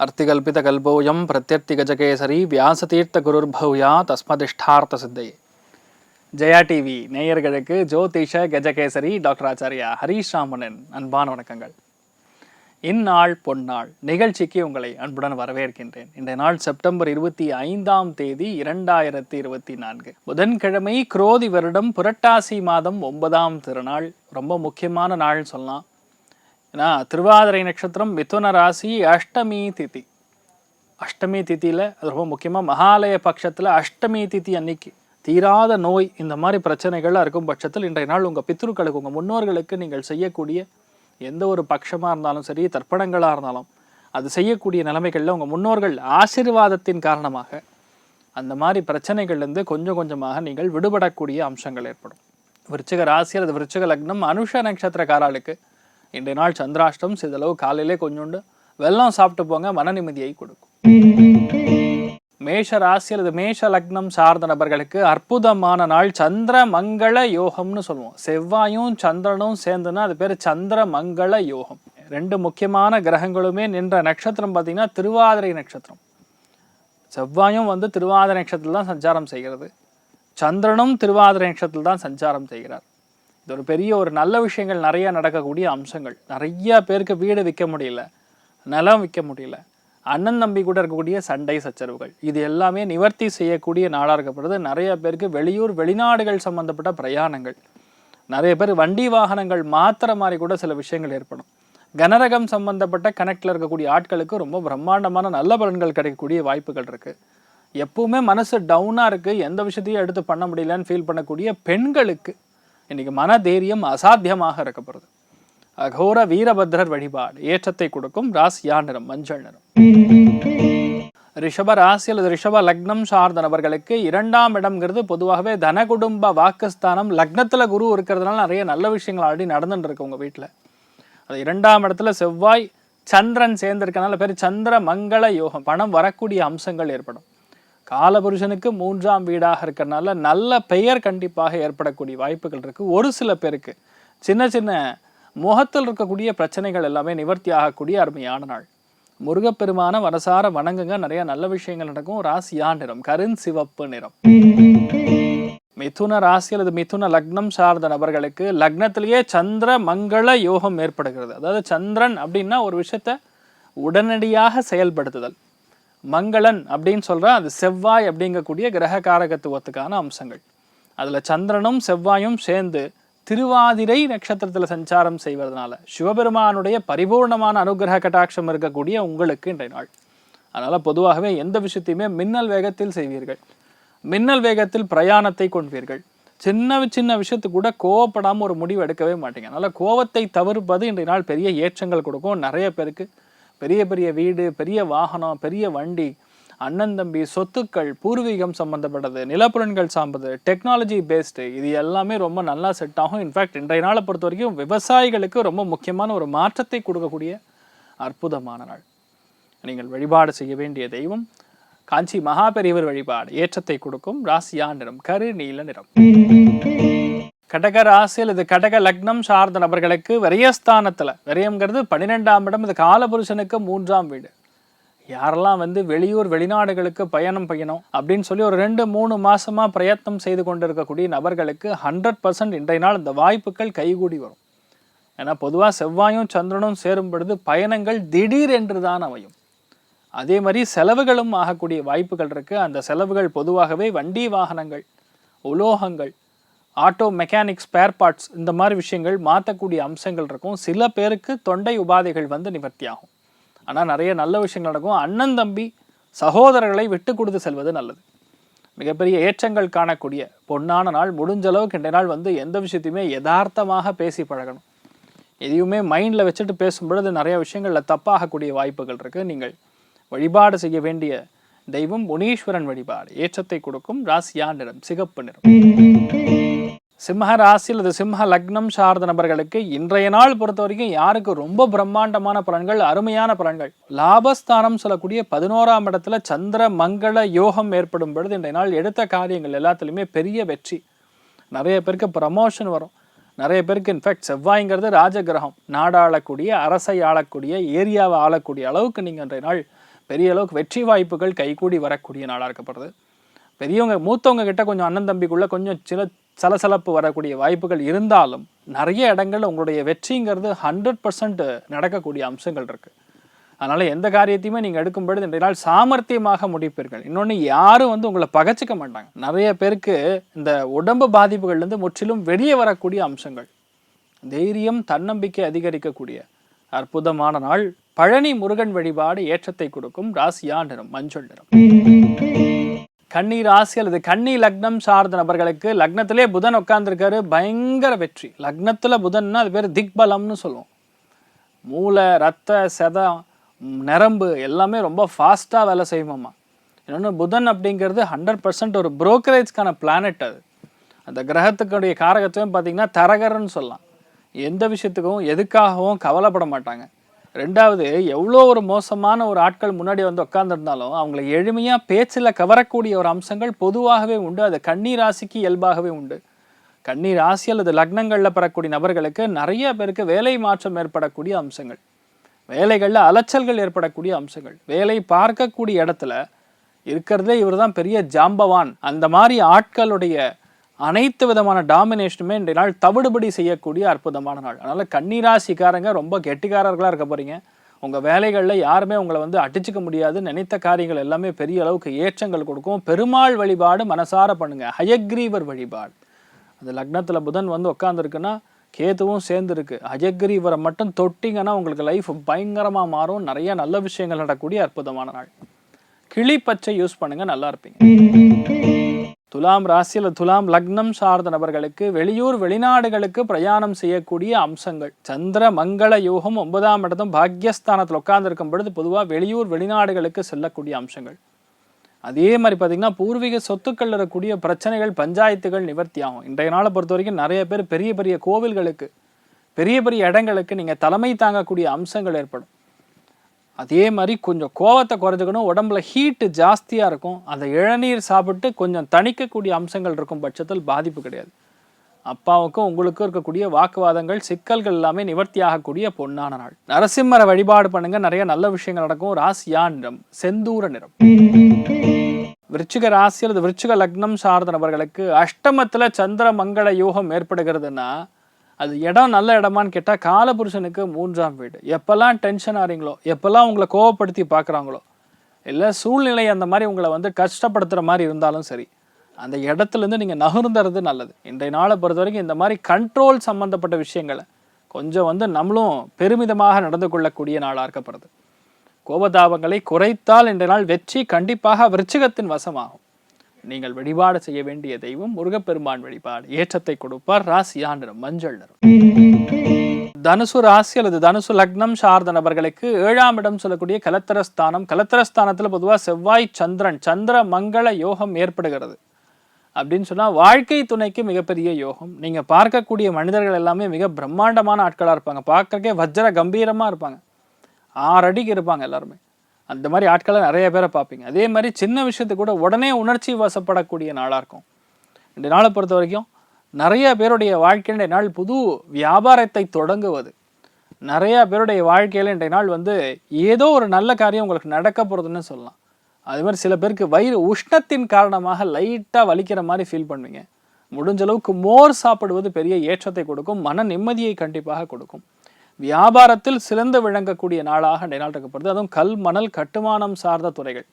अर्तिकल्पितकल्पोऽयं प्रत्यर्तिगजकेसरी व्यासतीर्थगुरुर्भूया तस्मदिष्टार्थ सिद्धये. Jaya TV நேயர்களுக்கு ஜோதிஷ Gajakesari doctor Acharya Harish ராமனின் அன்பான வணக்கங்கள். இந்நாள் பொன்னாள் நிகழ்ச்சிக்கு உங்களை அன்புடன் வரவேற்கின்றேன். இன்றைய நாள் செப்டம்பர் 25 2024 புதன்கிழமை, குரோதி வருடம் புரட்டாசி மாதம் 9ஆம் திருநாள். ரொம்ப முக்கியமான நாள் சொல்லலாம். ஏன்னா திருவாதிரை நட்சத்திரம், மிதுன ராசி, அஷ்டமி திதி. அஷ்டமி திதியில் அது ரொம்ப முக்கியமாக மகாலய பட்சத்தில் அஷ்டமி திதி அன்னைக்கு தீராத நோய் இந்த மாதிரி பிரச்சனைகள்லாம் இருக்கும் பட்சத்தில் இன்றைய நாள் உங்கள் பித்ருக்களுக்கு, உங்கள் முன்னோர்களுக்கு நீங்கள் செய்யக்கூடிய எந்த ஒரு பட்சமாக இருந்தாலும் சரி, தர்ப்பணங்களாக இருந்தாலும் அது செய்யக்கூடிய நிலைமைகளில் உங்கள் முன்னோர்கள் ஆசீர்வாதத்தின் காரணமாக அந்த மாதிரி பிரச்சனைகள்லேருந்து கொஞ்சம் கொஞ்சமாக நீங்கள் விடுபடக்கூடிய அம்சங்கள் ஏற்படும். விருச்சிக ராசி அல்லது விருச்சிக லக்னம், அனுஷ நட்சத்திரக்காரர்களுக்கு இன்றைய நாள் சந்திராஷ்டம். சிதளவு காலையிலே கொஞ்சோண்டு வெல்லம் சாப்பிட்டு போங்க, மன நிம்மதியை கொடுக்கும். மேஷ ராசி அல்லது மேஷ லக்னம் சார்ந்த நபர்களுக்கு அற்புதமான நாள். சந்திர மங்கள யோகம்னு சொல்லுவோம். செவ்வாயும் சந்திரனும் சேர்ந்துன்னா அது பேர் சந்திர மங்கள யோகம். ரெண்டு முக்கியமான கிரகங்களுமே நின்ற நட்சத்திரம் பார்த்தீங்கன்னா திருவாதிரை நட்சத்திரம். செவ்வாயும் திருவாதிரை நட்சத்திரத்தில் தான் சஞ்சாரம் செய்கிறது, சந்திரனும் திருவாதிரை நட்சத்திரத்தில் தான் சஞ்சாரம் செய்கிறார். இது ஒரு பெரிய ஒரு நல்ல விஷயங்கள் நிறைய நடக்கக்கூடிய அம்சங்கள். நிறைய பேருக்கு வீடு விற்க முடியல, நிலம் விற்க முடியல, அண்ணன் தம்பி கூட இருக்கக்கூடிய சண்டை சச்சரவுகள், இது எல்லாமே நிவர்த்தி செய்யக்கூடிய நாளாக இருக்கப்படுது. நிறைய பேருக்கு வெளியூர் வெளிநாடுகள் சம்பந்தப்பட்ட பிரயாணங்கள், நிறைய பேர் வண்டி வாகனங்கள் மாத்திர மாதிரி கூட சில விஷயங்கள் ஏற்படும். கனரகம் சம்பந்தப்பட்ட கனெக்டில் இருக்கக்கூடிய ஆட்களுக்கு ரொம்ப பிரம்மாண்டமான நல்ல பலன்கள் கிடைக்கக்கூடிய வாய்ப்புகள் இருக்குது. எப்பவுமே மனசு டவுனாக இருக்குது, எந்த விஷயத்தையும் எடுத்து பண்ண முடியலன்னு ஃபீல் பண்ணக்கூடிய பெண்களுக்கு இன்றைக்கி மன தைரியம் அசாத்தியமாக இருக்கப்படுது. அகோர வீரபத்ரர் வழிபாடு ஏற்றத்தை கொடுக்கும். ராசியா நிறம் மஞ்சள் நிறம். ரிஷப ராசி அல்லது ரிஷப லக்னம் சார்ந்த நபர்களுக்கு 2ஆம் இடம்ங்கிறது பொதுவாகவே தன குடும்ப வாக்குஸ்தானம். லக்னத்துல குரு இருக்கிறதுனால நிறைய நல்ல விஷயங்கள் ஆல்ரெடி நடந்துட்டு இருக்கு உங்க வீட்டுல. அது 2ஆம் இடத்துல செவ்வாய் சந்திரன் சேர்ந்திருக்கனால பேர் சந்திர மங்கள யோகம். பணம் வரக்கூடிய அம்சங்கள் ஏற்படும். காலபுருஷனுக்கு 3ஆம் வீடாக இருக்கிறதுனால நல்ல பெயர் கண்டிப்பாக ஏற்படக்கூடிய வாய்ப்புகள் இருக்கு. ஒரு சில பேருக்கு சின்ன சின்ன முகத்தில் இருக்கக்கூடிய பிரச்சனைகள் எல்லாமே நிவர்த்தி ஆகக்கூடிய அருமையான நாள். முருகப்பெருமான மனசார வணங்குங்க, நிறைய நல்ல விஷயங்கள் நடக்கும். ராசியா நிறம் கருண் சிவப்பு நிறம். மிதுன ராசி அல்லது மிதுன லக்னம் சார்ந்த நபர்களுக்கு லக்னத்திலேயே சந்திர மங்கள யோகம் ஏற்படுகிறது. அதாவது சந்திரன் அப்படின்னா ஒரு விஷயத்த உடனடியாக செயல்படுத்துதல். மங்களன் அப்படின்னு சொல்ற அது செவ்வாய் அப்படிங்கக்கூடிய கிரக காரகத்துவத்துக்கான அம்சங்கள். அதுல சந்திரனும் செவ்வாயும் சேர்ந்து திருவாதிரை நட்சத்திரத்தில் சஞ்சாரம் செய்வதனால சிவபெருமானுடைய பரிபூர்ணமான அனுகிரக கட்டாட்சம் இருக்கக்கூடிய உங்களுக்கு இன்றைய நாள். அதனால பொதுவாகவே எந்த விஷயத்தையுமே மின்னல் வேகத்தில் செய்வீர்கள், மின்னல் வேகத்தில் பிரயாணத்தை கொள்வீர்கள். சின்ன சின்ன விஷயத்துக்கு கூட கோவப்படாமல் ஒரு முடிவு எடுக்கவே மாட்டீங்க. அதனால கோவத்தை தவிர்ப்பது இன்றைய நாள் பெரிய ஏற்றங்கள் கொடுக்கும். நிறைய பேருக்கு பெரிய பெரிய வீடு, பெரிய வாகனம், பெரிய வண்டி, அண்ணன் தம்பி, சொத்துக்கள், பூர்வீகம் சம்பந்தப்பட்டது, நிலப்புலன்கள் சார்ந்தது, டெக்னாலஜி பேஸ்டு, இது எல்லாமே ரொம்ப நல்லா செட் ஆகும். இன்ஃபேக்ட் இன்றைய நாளை பொறுத்த வரைக்கும் விவசாயிகளுக்கு ரொம்ப முக்கியமான ஒரு மாற்றத்தை கொடுக்கக்கூடிய அற்புதமான நாள். நீங்கள் வழிபாடு செய்ய வேண்டிய தெய்வம் காஞ்சி மகாபெரியவர் வழிபாடு ஏற்றத்தை கொடுக்கும். ராசியா நிறம் கரு நீல நிறம். கடக ராசி அல்லது கடக லக்னம் சார்ந்த நபர்களுக்கு விரயஸ்தானத்துல, விரயம்ங்கிறது 12ஆம் இடம், இது காலபுருஷனுக்கு 3ஆம் வீடு. யாரெல்லாம் வெளியூர் வெளிநாடுகளுக்கு பயணம் அப்படின்னு சொல்லி ஒரு 2-3 மாசமா பிரயத்னம் செய்து கொண்டு இருக்கக்கூடிய நபர்களுக்கு 100% இன்றைய நாள் இந்த வாய்ப்புகள் கைகூடி வரும். ஏன்னா பொதுவாக செவ்வாயும் சந்திரனும் சேரும் பொழுது பயணங்கள் திடீர் என்று தான் அமையும். அதே மாதிரி செலவுகளும் ஆகக்கூடிய வாய்ப்புகள் இருக்கு. அந்த செலவுகள் பொதுவாகவே வண்டி வாகனங்கள், உலோகங்கள், ஆட்டோ மெக்கானிக், ஸ்பேர் பார்ட்ஸ், இந்த மாதிரி விஷயங்கள் மாற்றக்கூடிய அம்சங்கள் இருக்கும். சில பேருக்கு தொண்டை உபாதைகள் நிவர்த்தி ஆகும். ஆனால் நிறைய நல்ல விஷயங்கள் நடக்கும். அண்ணன் தம்பி சகோதரர்களை விட்டு கொடுத்து செல்வது நல்லது. மிகப்பெரிய ஏற்றங்கள் காணக்கூடிய பொன்னான நாள். முடிஞ்ச அளவுக்கு இன்றைய நாள் எந்த விஷயத்தையுமே யதார்த்தமாக பேசி பழகணும். எதையுமே மைண்டில் வச்சுட்டு பேசும்பொழுது நிறைய விஷயங்களில் தப்பாகக்கூடிய வாய்ப்புகள் இருக்குது. நீங்கள் வழிபாடு செய்ய வேண்டிய தெய்வம் முனீஸ்வரன் வழிபாடு ஏற்றத்தை கொடுக்கும். ராசியா நிறம் சிகப்பு நிறம். சிம்ம ராசி அல்லது சிம்ம லக்னம் சார்ந்த நபர்களுக்கு இன்றைய நாள் பொறுத்த வரைக்கும் யாருக்கு ரொம்ப பிரம்மாண்டமான பலன்கள், அருமையான பலன்கள். லாபஸ்தானம் சொல்லக்கூடிய 11ஆம் இடத்துல சந்திர மங்கள யோகம் ஏற்படும் பொழுது இன்றைய நாள் எடுத்த காரியங்கள் எல்லாத்துலேயுமே பெரிய வெற்றி. நிறைய பேருக்கு ப்ரமோஷன் வரும். நிறைய பேருக்கு இன்ஃபேக்ட் செவ்வாய்ங்கிறது ராஜகிரகம், நாடு ஆளக்கூடிய, அரசை ஆளக்கூடிய, ஏரியாவை ஆளக்கூடிய அளவுக்கு நீங்கள் இன்றைய நாள் பெரிய அளவுக்கு வெற்றி வாய்ப்புகள் கைகூடி வரக்கூடிய நாளாக இருக்கப்படுறது. பெரியவங்க மூத்தவங்க கிட்ட கொஞ்சம் அண்ணன் தம்பிக்குள்ள கொஞ்சம் சில சலசலப்பு வரக்கூடிய வாய்ப்புகள் இருந்தாலும் நிறைய இடங்கள்ல உங்களுடைய வெற்றிங்கிறது 100% நடக்கக்கூடிய அம்சங்கள் இருக்கு. அதனால எந்த காரியத்தையுமே நீங்க எடுக்கும் பொழுது இன்றைய நாள் சாமர்த்தியமாக முடிப்பீர்கள். இன்னொன்று யாரும் உங்களை பகச்சிக்க மாட்டாங்க. நிறைய பேருக்கு இந்த உடம்பு பாதிப்புகள்லேருந்து முற்றிலும் வெளியே வரக்கூடிய அம்சங்கள், தைரியம் தன்னம்பிக்கை அதிகரிக்கக்கூடிய அற்புதமான நாள். பழனி முருகன் வழிபாடு ஏற்றத்தை கொடுக்கும். ராசியா நிறம் மஞ்சள் நிறம். கன்னி ராசி அல்லது கன்னி லக்னம் சார்ந்த நபர்களுக்கு லக்னத்திலே புதன் உட்கார்ந்துருக்காரு. பயங்கர வெற்றி. லக்னத்துல புதன்னா அது பேர் திக்பலம்னு சொல்லுவோம். மூளை, ரத்த, செதம், நரம்பு எல்லாமே ரொம்ப ஃபாஸ்ட்டாக வேலை செய்யுமாம்மா. இன்னொன்று புதன் அப்படிங்கிறது 100% ஒரு புரோக்கரேஜ்க்கான பிளானட். அது அந்த கிரகத்துக்குடைய காரகத்தையும் பார்த்தீங்கன்னா தரகர்ன்னு சொல்லலாம். எந்த விஷயத்துக்கும் எதுக்காகவும் கவலைப்பட மாட்டாங்க. ரெண்டாவது, எவ்வளோ ஒரு மோசமான ஒரு ஆட்கள் முன்னாடி உட்காந்துருந்தாலும் அவங்களை எளிமையாக பேச்சில் கவரக்கூடிய ஒரு அம்சங்கள் பொதுவாகவே உண்டு. அது கன்னி ராசிக்கு இயல்பாகவே உண்டு. கன்னி ராசி அல்லது லக்னங்களில் பெறக்கூடிய நபர்களுக்கு நிறைய பேருக்கு வேலை மாற்றம் ஏற்படக்கூடிய அம்சங்கள், வேலைகளில் அலைச்சல்கள் ஏற்படக்கூடிய அம்சங்கள், வேலை பார்க்கக்கூடிய இடத்துல இருக்கிறதே இவர் தான் பெரிய ஜாம்பவான், அந்த மாதிரி ஆட்களுடைய அனைத்து விதமான டாமினேஷனுமே இன்றைய நாள் தவிடுபடி செய்யக்கூடிய அற்புதமான நாள். அதனால் கன்னிராசிக்காரங்க ரொம்ப கெட்டிக்காரர்களாக இருக்க போகிறீங்க. உங்கள் வேலைகளில் யாருமே உங்களை அடிச்சுக்க முடியாது. நினைத்த காரியங்கள் எல்லாமே பெரிய அளவுக்கு ஏற்றங்கள் கொடுக்கும். பெருமாள் வழிபாடு மனசார பண்ணுங்கள். ஹயக்ரீவர் வழிபாடு. அது லக்னத்தில் புதன் உட்காந்துருக்குன்னா கேதுவும் சேர்ந்துருக்கு. ஹயக்ரீவரை மட்டும் தொட்டிங்கன்னா உங்களுக்கு லைஃப் பயங்கரமாக மாறும். நிறைய நல்ல விஷயங்கள் நடக்கக்கூடிய அற்புதமான நாள். கிளி பச்சை யூஸ் பண்ணுங்கள், நல்லா இருப்பீங்க. துலாம் ராசியில் துலாம் லக்னம் சார்ந்த நபர்களுக்கு வெளியூர் வெளிநாடுகளுக்கு பிரயாணம் செய்யக்கூடிய அம்சங்கள். சந்திர மங்கள யோகம் 9ஆம் இடத்தும் பாக்யஸ்தானத்தில் உட்கார்ந்துருக்கும் பொழுது பொதுவாக வெளியூர் வெளிநாடுகளுக்கு செல்லக்கூடிய அம்சங்கள். அதே மாதிரி பார்த்தீங்கன்னா பூர்வீக சொத்துக்கள் இருக்கக்கூடிய பிரச்சனைகள், பஞ்சாயத்துகள் நிவர்த்தி ஆகும். இன்றைய நாளை பொறுத்த வரைக்கும் நிறைய பேர் பெரிய பெரிய கோவில்களுக்கு, பெரிய பெரிய இடங்களுக்கு நீங்கள் தலைமை தாங்கக்கூடிய அம்சங்கள் ஏற்படும். அதே மாதிரி கொஞ்சம் கோவத்தை குறைஞ்சிக்கணும். உடம்புல ஹீட்டு ஜாஸ்தியாக இருக்கும். அந்த இளநீர் சாப்பிட்டு கொஞ்சம் தணிக்கக்கூடிய அம்சங்கள் இருக்கும் பட்சத்தில் பாதிப்பு கிடையாது. அப்பாவுக்கும் உங்களுக்கும் இருக்கக்கூடிய வாக்குவாதங்கள், சிக்கல்கள் எல்லாமே நிவர்த்தி ஆகக்கூடிய பொன்னான நாள். நரசிம்மரை வழிபாடு பண்ணுங்க, நிறைய நல்ல விஷயங்கள் நடக்கும். ராசியா நிறம் செந்தூர நிறம். விருச்சிக ராசி அல்லது விருச்சிக லக்னம் சார்ந்த நபர்களுக்கு அஷ்டமத்தில் சந்திர மங்கள யோகம் ஏற்படுகிறதுனா அது இடம் நல்ல இடமான்னு கேட்டால் காலபுருஷனுக்கு 3ஆம் வீடு. எப்போல்லாம் டென்ஷன் ஆகிறீங்களோ, எப்போல்லாம் உங்களை கோவப்படுத்தி பார்க்குறாங்களோ, இல்லை சூழ்நிலை அந்த மாதிரி உங்களை கஷ்டப்படுத்துகிற மாதிரி இருந்தாலும் சரி, அந்த இடத்துலேருந்து நீங்கள் நகர்ந்துறது நல்லது. இன்றைய நாளை பொறுத்த வரைக்கும் இந்த மாதிரி கண்ட்ரோல் சம்மந்தப்பட்ட விஷயங்களை கொஞ்சம் நம்மளும் பெருமிதமாக நடந்து கொள்ளக்கூடிய நாளாக இருக்கப்படுது. கோபதாபங்களை குறைத்தால் இன்றைய நாள் வெற்றி கண்டிப்பாக விருச்சிகத்தின் வசமாகும். நீங்கள் வழிபாடு செய்ய வேண்டிய தெய்வம் முருகப்பெருமான் வழிபாடு ஏற்றத்தை கொடுப்பார். ராசியா நிறம் மஞ்சள் நிறம். தனுசு ராசி அல்லது தனுசு லக்னம் சார்ந்த நபர்களுக்கு 7ஆம் இடம் சொல்லக்கூடிய கலத்திரஸ்தானம். கலத்திரஸ்தானத்தில் பொதுவாக செவ்வாய் சந்திரன் சந்திர மங்கள யோகம் ஏற்படுகிறது. அப்படின்னு சொன்னால் வாழ்க்கை துணைக்கு மிகப்பெரிய யோகம். நீங்கள் பார்க்கக்கூடிய மனிதர்கள் எல்லாமே மிக பிரம்மாண்டமான ஆட்களாக இருப்பாங்க. பார்க்கறக்கே வஜ்ர கம்பீரமாக இருப்பாங்க. 6 அடிக்கு இருப்பாங்க எல்லாருமே. அந்த மாதிரி ஆட்களை நிறைய பேரை பார்ப்பீங்க. அதே மாதிரி சின்ன விஷயத்துக்கு கூட உடனே உணர்ச்சி வசப்படக்கூடிய நாளாக இருக்கும். இந்த நாளை பொறுத்த வரைக்கும் நிறைய பேருடைய வாழ்க்கையில் இன்றைய நாள் புது வியாபாரத்தை தொடங்குவது, நிறைய பேருடைய வாழ்க்கையில் இன்றைய நாள் ஏதோ ஒரு நல்ல காரியம் உங்களுக்கு நடக்க போகிறதுன்னு சொல்லலாம். அது மாதிரி சில பேருக்கு வயிறு உஷ்ணத்தின் காரணமாக லைட்டாக வலிக்கிற மாதிரி ஃபீல் பண்ணுவீங்க. முடிஞ்ச அளவுக்கு மோர் சாப்பிடுவது பெரிய ஏற்றத்தை கொடுக்கும், மன நிம்மதியை கண்டிப்பாக கொடுக்கும். வியாபாரத்தில் சிறந்து விளங்கக்கூடிய நாளாக இன்றைய நாள் இருக்கப்படுது. அதுவும் கல் மணல் கட்டுமானம் சார்ந்த துறைகள்,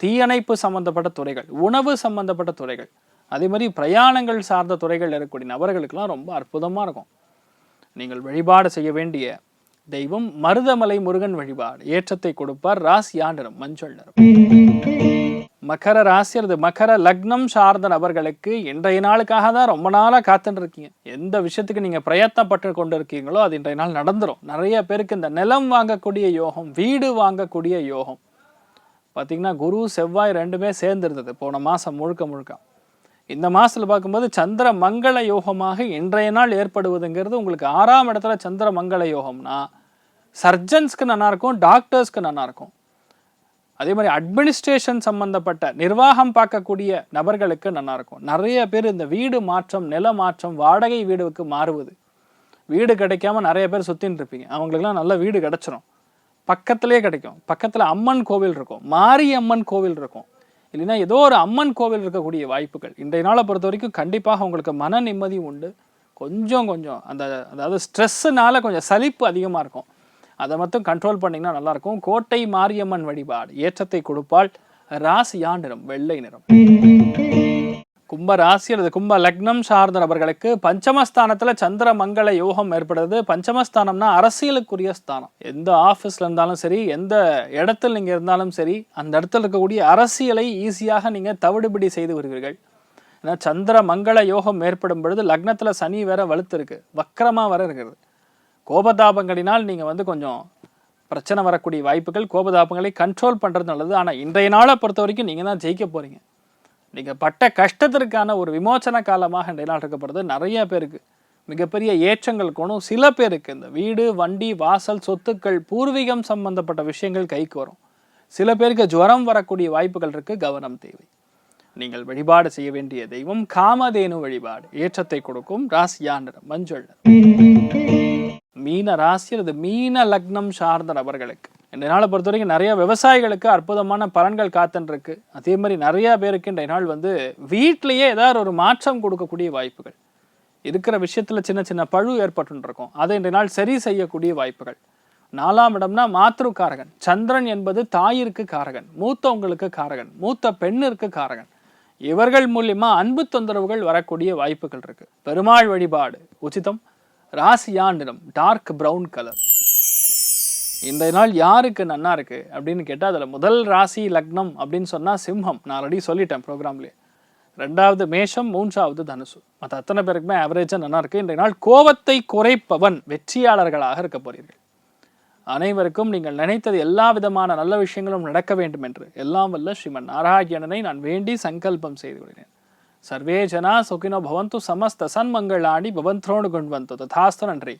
தீயணைப்பு சம்பந்தப்பட்ட துறைகள், உணவு சம்பந்தப்பட்ட துறைகள், அதே மாதிரி பிரயாணங்கள் சார்ந்த துறைகள் இருக்கக்கூடிய நபர்களுக்கெல்லாம் ரொம்ப அற்புதமாக இருக்கும். நீங்கள் வழிபாடு செய்ய வேண்டிய தெய்வம் மருதமலை முருகன் வழிபாடு ஏற்றத்தை கொடுப்பார். ராசியா நிறம் மஞ்சள் நிறம். மகர ராசி அல்லது மகர லக்னம் சார்ந்த நபர்களுக்கு இன்றைய நாளுக்காக தான் ரொம்ப நாளாக காத்துட்டு இருக்கீங்க. எந்த விஷயத்துக்கு நீங்கள் பிரயத்தனப்பட்டு கொண்டு இருக்கீங்களோ அது இன்றைய நாள் நடந்துடும். நிறைய பேருக்கு இந்த நிலம் வாங்கக்கூடிய யோகம், வீடு வாங்கக்கூடிய யோகம் பார்த்தீங்கன்னா குரு செவ்வாய் 2மே சேர்ந்துருந்தது போன மாதம் முழுக்க. இந்த மாதத்தில் பார்க்கும்போது சந்திர மங்கள யோகமாக இன்றைய நாள் ஏற்படுவதுங்கிறது உங்களுக்கு 6ஆம் இடத்துல சந்திர மங்கள யோகம்னா சர்ஜன்ஸ்க்கு நல்லாயிருக்கும், டாக்டர்ஸ்க்கு நல்லாயிருக்கும். அதே மாதிரி அட்மினிஸ்ட்ரேஷன் சம்பந்தப்பட்ட நிர்வாகம் பார்க்கக்கூடிய நபர்களுக்கு நல்லாயிருக்கும். நிறைய பேர் இந்த வீடு மாற்றம், நில மாற்றம், வாடகை வீடுக்கு மாறுவது, வீடு கிடைக்காம நிறைய பேர் சுற்றின்னு இருப்பீங்க. அவங்களுக்குலாம் நல்ல வீடு கிடச்சிரும். பக்கத்திலே கிடைக்கும். பக்கத்தில் அம்மன் கோவில் இருக்கும், மாரியம்மன் கோவில் இருக்கும், இல்லைன்னா ஏதோ ஒரு அம்மன் கோவில் இருக்கக்கூடிய வாய்ப்புகள். இன்றைய நாளை பொறுத்த வரைக்கும் கண்டிப்பாக உங்களுக்கு மன நிம்மதி உண்டு. கொஞ்சம் அதாவது ஸ்ட்ரெஸ்ஸுனால கொஞ்சம் சலிப்பு அதிகமாக இருக்கும். அதை மட்டும் கண்ட்ரோல் பண்ணிங்கன்னா நல்லாயிருக்கும். கோட்டை மாரியம்மன் வழிபாடு ஏற்றத்தை கொடுப்பால். ராசியா நிறம் வெள்ளை நிறம். கும்ப ராசி அல்லது கும்ப லக்னம் சார்ந்த நபர்களுக்கு பஞ்சமஸ்தானத்துல சந்திர மங்கள யோகம் ஏற்படுறது. பஞ்சமஸ்தானம்னா அரசியலுக்குரிய ஸ்தானம். எந்த ஆஃபீஸ்ல இருந்தாலும் சரி, எந்த இடத்துல நீங்க இருந்தாலும் சரி, அந்த இடத்துல இருக்கக்கூடிய அரசியலை ஈஸியாக நீங்க தவிடுபிடி செய்து வருவீர்கள். ஏன்னா சந்திர மங்கள யோகம் ஏற்படும் பொழுது லக்னத்துல சனி வேற வலுத்து இருக்கு, வக்கரமா வர இருக்கிறது. கோபதாபங்களினால் நீங்க கொஞ்சம் பிரச்சனை வரக்கூடிய வாய்ப்புகள். கோபதாபங்களை கண்ட்ரோல் பண்றது நல்லது. ஆனா இன்றைய நாளை பொறுத்த வரைக்கும் நீங்க தான் ஜெயிக்க போறீங்க. நீங்கள் பட்ட கஷ்டத்திற்கான ஒரு விமோச்சன காலமாக இன்றைய நாள் இருக்கப்படுறது. நிறைய பேருக்கு மிகப்பெரிய ஏற்றங்கள் கோணும். சில பேருக்கு இந்த வீடு, வண்டி, வாசல், சொத்துக்கள், பூர்வீகம் சம்பந்தப்பட்ட விஷயங்கள் கைக்கு வரும். சில பேருக்கு ஜுவரம் வரக்கூடிய வாய்ப்புகள் இருக்கு, கவனம் தேவை. நீங்கள் வழிபாடு செய்ய வேண்டிய தெய்வம் காமதேனு வழிபாடு ஏற்றத்தை கொடுக்கும். ராசியா நிறம் மஞ்சள். மீன ராசி அல்லது மீன லக்னம் சார்ந்த நபர்களுக்கு இன்றைய நாளை பொறுத்த வரைக்கும் நிறைய விவசாயிகளுக்கு அற்புதமான பலன்கள் காத்துன்னு இருக்கு. அதே மாதிரி நிறைய பேருக்கு இன்றைய நாள் வீட்டிலேயே ஏதாவது ஒரு மாற்றம் கொடுக்கக்கூடிய வாய்ப்புகள் இருக்கிற விஷயத்துல சின்ன சின்ன பழு ஏற்பட்டு இருக்கும். அதை இன்றைய நாள் சரி செய்யக்கூடிய வாய்ப்புகள். 4ஆம் இடம்னா மாத்ருக்காரகன். சந்திரன் என்பது தாயிற்கு காரகன், மூத்தவங்களுக்கு காரகன், மூத்த பெண்ணிற்கு காரகன். இவர்கள் மூலியமா அன்பு தொந்தரவுகள் வரக்கூடிய வாய்ப்புகள் இருக்கு. பெருமாள் வழிபாடு உச்சிதம். ராசியா நிறம் டார்க் பிரவுன் கலர். இன்றைய நாள் யாருக்கு நன்னா இருக்கு அப்படின்னு கேட்டால் அதில் முதல் ராசி லக்னம் அப்படின்னு சொன்னால் சிம்மம். நான் ஆல்ரெடி சொல்லிட்டேன் ப்ரோக்ராம்லேயே. 2வது மேஷம், 3வது தனுசு. மற்ற அத்தனை பேருக்குமே ஆவரேஜாக நல்லா இருக்கு. இன்றைய நாள் கோபத்தை குறைப்பவன் வெற்றியாளர்களாக இருக்க போறீர்கள். அனைவருக்கும் நீங்கள் நினைத்தது எல்லா விதமான நல்ல விஷயங்களும் நடக்க வேண்டும் என்று எல்லாம் வல்ல ஸ்ரீமன் நாராயணனை நான் வேண்டி சங்கல்பம் செய்து கொள்கிறேன். சர்வே ஜனா சுகினோ பவந்து, சமஸ்த சன்மங்களாணி பவந்த்ரோணு குண்வந்து. ததாஸ்து. நன்றி.